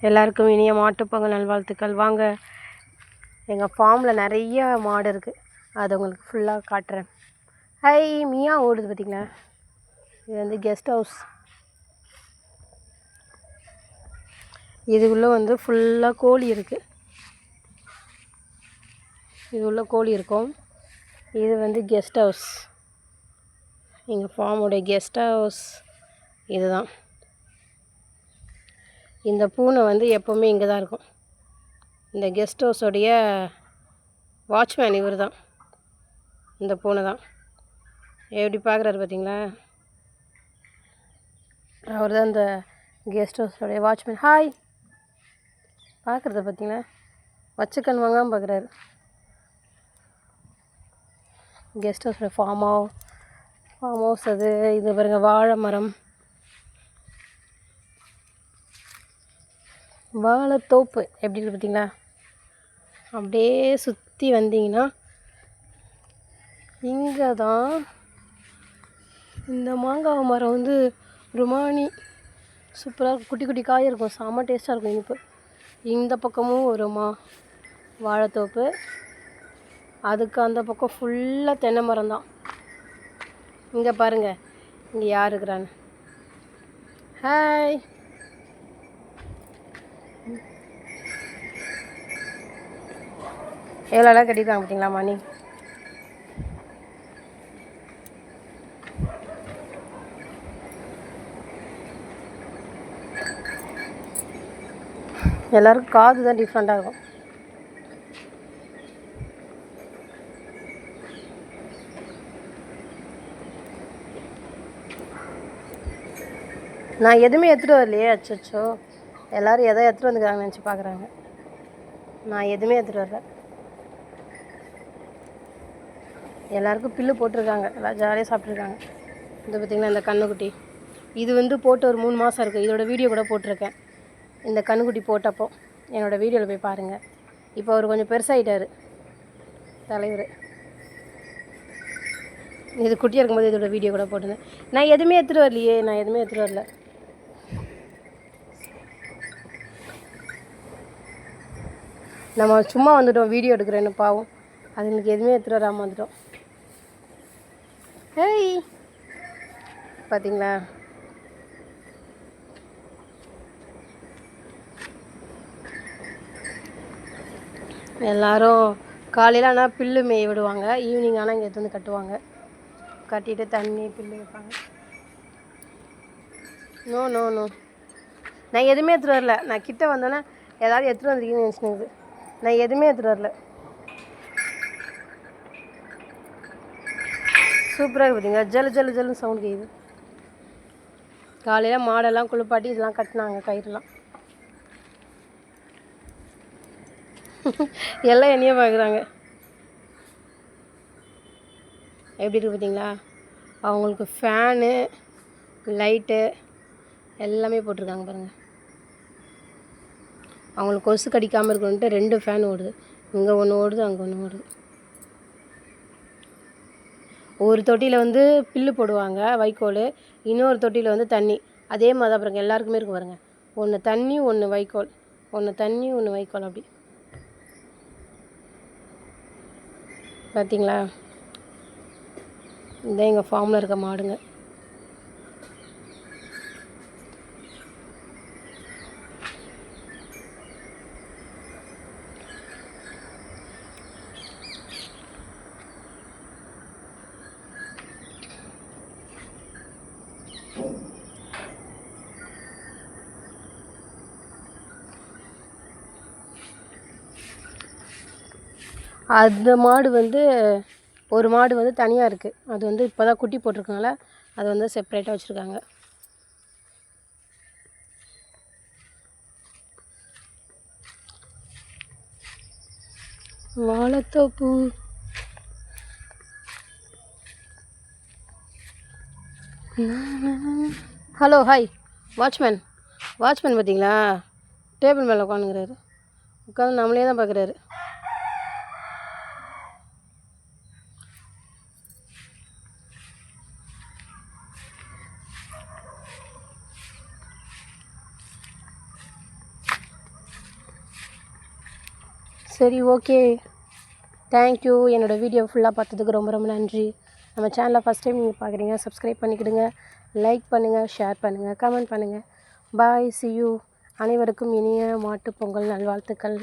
எல்லாருக்கும் இனிய மாட்டுப்பொங்கல் நல்வாழ்த்துக்கள். வாங்க, எங்கள் ஃபார்மில் நிறைய மாடு இருக்குது, அதை உங்களுக்கு ஃபுல்லாக காட்டுறேன். ஹை, மியா ஓடுது பார்த்திங்களா? இது வந்து கெஸ்ட் ஹவுஸ். இது உள்ளே ஃபுல்லாக கோழி இருக்குது. இது உள்ள கோழி இருக்கும். இது கெஸ்ட் ஹவுஸ். எங்கள் ஃபார்முடைய கெஸ்ட் ஹவுஸ் இதுதான். இந்த பூனை எப்போவுமே இங்கே தான் இருக்கும். இந்த கெஸ்ட் ஹவுஸோடைய வாட்ச்மேன் இவர் தான். இந்த பூனை தான். எப்படி பார்க்குறாரு பார்த்தீங்களா? அவர் தான் இந்த கெஸ்ட் ஹவுஸோடைய வாட்ச்மேன். ஹாய், பார்க்குறத பார்த்தீங்களா? வச்சுக்கண் வாங்காமல் பார்க்குறாரு. கெஸ்ட் ஹவுஸோட ஃபார்ம் ஹவுஸ் அது. இது பாருங்கள், வாழை மரம், வாழைத்தோப்பு எப்படி இருக்குது பார்த்தீங்களா? அப்படியே சுற்றி வந்தீங்கன்னா இங்கே தான் இந்த மாங்காய் மரம் ருமானி சூப்பராக இருக்கும். குட்டி குட்டி காய் இருக்கும், செம்ம டேஸ்ட்டாக இருக்கும் இனிப்பு. இந்த பக்கமும் ஒரு வாழைத்தோப்பு, அதுக்கு அந்த பக்கம் ஃபுல்லாக தென்னை மரம் தான். இங்கே பாருங்கள், இங்கே யார் இருக்கிறான்னு. ஹாய், எவ்வளோலாம் கட்டியிருக்காங்க பார்த்தீங்களா மணி? எல்லோருக்கும் காது தான் டிஃப்ரெண்ட்டாக இருக்கும். நான் எதுவுமே எடுத்துகிட்டு வரலையே. அச்சோ, எல்லோரும் எதை எடுத்துகிட்டு வந்துக்கிறாங்கன்னு நினச்சி பார்க்குறாங்க. நான் எதுவுமே எடுத்துகிட்டு வரல. எல்லாருக்கும் பில்லு போட்டிருக்காங்க, எல்லாம் ஜாலியாக சாப்பிட்ருக்காங்க. இது பார்த்திங்கன்னா இந்த கன்றுக்குட்டி, இது போட்டு ஒரு 3 மாதம் இருக்குது. இதோட வீடியோ கூட போட்டிருக்கேன். இந்த கன்றுக்குட்டி போட்டப்போ என்னோடய வீடியோவில் போய் பாருங்கள். இப்போ அவர் கொஞ்சம் பெருசாகிட்டார் தலைவர். இது குட்டியாக இருக்கும்போது இதோட வீடியோ கூட போட்டிருந்தேன். நான் எதுவுமே எடுத்துகிட்டு வரலையே. நான் எதுவுமே எடுத்துகிட்டு வரல. நம்ம சும்மா வந்துட்டோம் வீடியோ எடுக்கிறேன்னு. பாவம், அதுங்களுக்கு எதுவுமே எடுத்துகிட்டு வராமல் வந்துட்டோம். ஹேய், பார்த்தீங்களா? எல்லோரும் காலையில் ஆனால் புல்லு மேய விடுவாங்க, ஈவினிங் ஆனால் இங்கே எடுத்து கட்டுவாங்க. கட்டிட்டு தண்ணி புல்லு வைப்பாங்க. நோ நோ நோ, நான் எதுவுமே எடுத்துகிட்டு வரல. நான் கிட்டே வந்தோன்னே ஏதாவது எடுத்துகிட்டு வந்துருக்கீங்கன்னு நினச்சினுது. நான் எதுவுமே எடுத்துகிட்டு வரல. சூப்பராக இருக்குது பார்த்தீங்களா? ஜல்லு ஜல்லு ஜல்லுன்னு சவுண்ட் கேட்குது. காலையில் மாடெல்லாம் குளிப்பாட்டி இதெல்லாம் கட்டினாங்க, கயிறுலாம். எல்லாம் என்னையே பார்க்குறாங்க. எப்படி இருக்குது பார்த்தீங்களா? அவங்களுக்கு ஃபேனு, லைட்டு எல்லாமே போட்டிருக்காங்க பாருங்கள். அவங்களுக்கு கொசு கடிக்காமல் இருக்கணுன்ட்டு 2 ஃபேன் ஓடுது. இங்கே ஒன்று ஓடுது, அங்கே ஒன்று ஓடுது. ஒரு தொட்டியில் புல்லு போடுவாங்க, வைக்கோல். இன்னொரு தொட்டியில் தண்ணி. அதே மாதிரி தான் பாருங்கள், எல்லாருக்குமே இருக்கும் பாருங்கள். ஒன்று தண்ணி, ஒன்று வைக்கோல், ஒன்று தண்ணி, ஒன்று வைக்கோல். அப்படி பார்த்தீங்களா? இதான் எங்கள் ஃபார்மில் இருக்க மாடுங்க. அந்த மாடு ஒரு மாடு தனியாக இருக்குது. அது இப்போ தான் குட்டி போட்டிருக்கனால அது செப்பரேட்டாக வச்சுருக்காங்க. வாழைத்தோப்பு. Hello, hi. வாட்ச்மேன் பார்த்தீங்களா? டேபிள் மேலே உட்காந்துக்கிறாரு. உட்காந்து நம்மளே தான் பார்க்குறாரு. சரி, ஓகே. தேங்க்யூ. என்னோடய வீடியோ ஃபுல்லாக பார்த்ததுக்கு ரொம்ப ரொம்ப நன்றி. நம்ம சேனலை ஃபஸ்ட் டைம் நீங்கள் பார்க்குறீங்க, சப்ஸ்கிரைப் பண்ணிக்கிடுங்க. லைக் பண்ணுங்கள், ஷேர் பண்ணுங்கள், கமெண்ட் பண்ணுங்கள். பாய், see you. அனைவருக்கும் இனிய மாட்டுப் பொங்கல் நல்வாழ்த்துக்கள்.